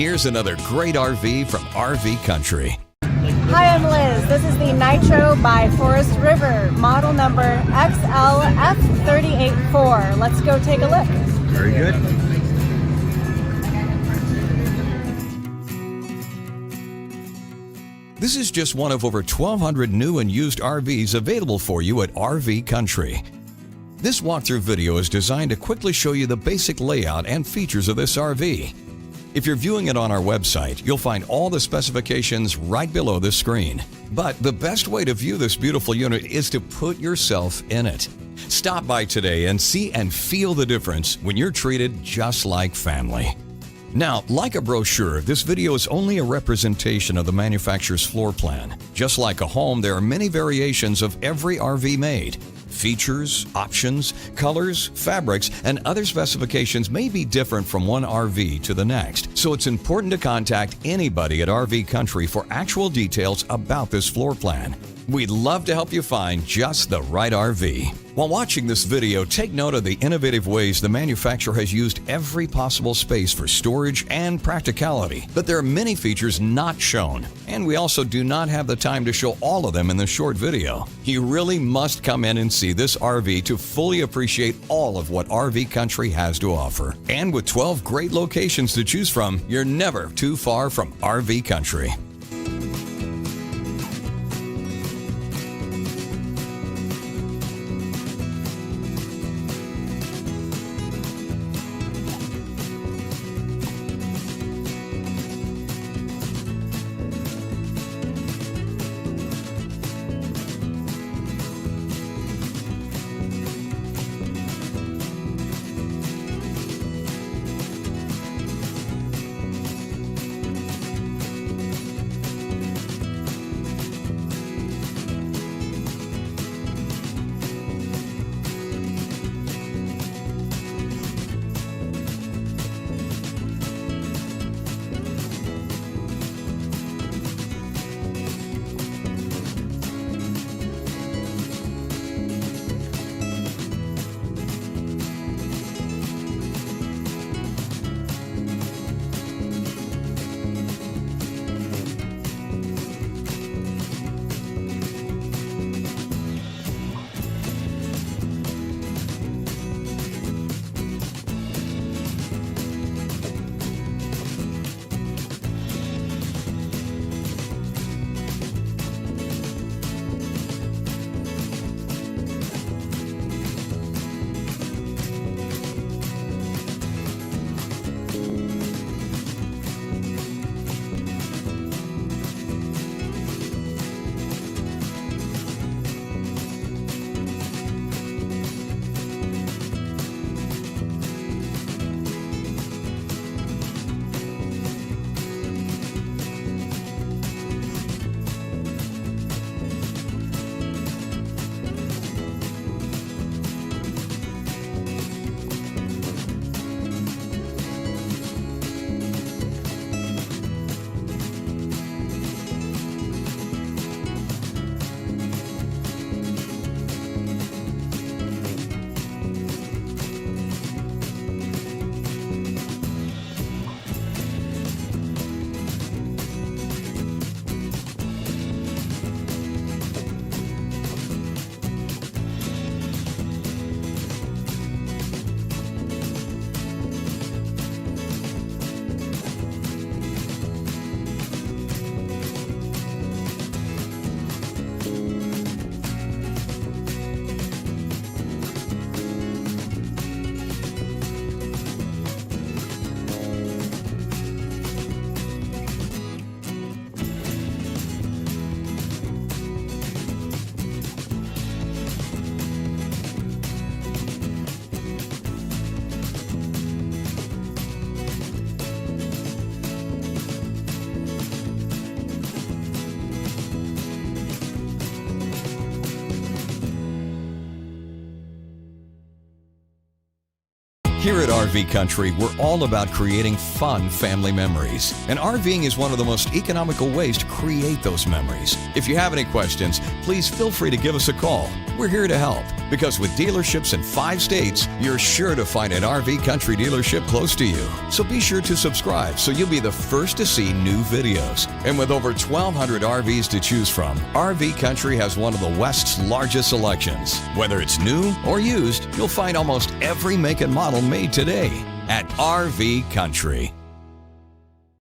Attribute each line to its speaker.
Speaker 1: here's another great RV from RV Country.
Speaker 2: Hi, I'm Liz. This is the Nitro by Forest River, model number XLR Nitro. Let's go take a look.
Speaker 3: Very good.
Speaker 1: This is just one of over 1,200 new and used RVs available for you at RV Country. This walkthrough video is designed to quickly show you the basic layout and features of this RV. If you're viewing it on our website, you'll find all the specifications right below the screen. But the best way to view this beautiful unit is to put yourself in it. Stop by today and see and feel the difference when you're treated just like family. Now, like a brochure, this video is only a representation of the manufacturer's floor plan. Just like a home, there are many variations of every RV made. Features, options, colors, fabrics, and other specifications may be different from one RV to the next, so it's important to contact anybody at RV Country for actual details about this floor plan. We'd love to help you find just the right RV. While watching this video, take note of the innovative ways the manufacturer has used every possible space for storage and practicality, but there are many features not shown, and we also do not have the time to show all of them in this short video. You really must come in and see this RV to fully appreciate all of what RV Country has to offer. And with 12 great locations to choose from, you're never too far from RV Country. Here at RV Country, we're all about creating fun family memories. And RVing is one of the most economical ways to create those memories. If you have any questions, please feel free to give us a call. We're here to help, because with dealerships in 5 states, you're sure to find an RV Country dealership close to you. So be sure to subscribe so you'll be the first to see new videos. And with over 1,200 RVs to choose from, RV Country has one of the West's largest selections. Whether it's new or used, you'll find almost every make and model made today at RV Country.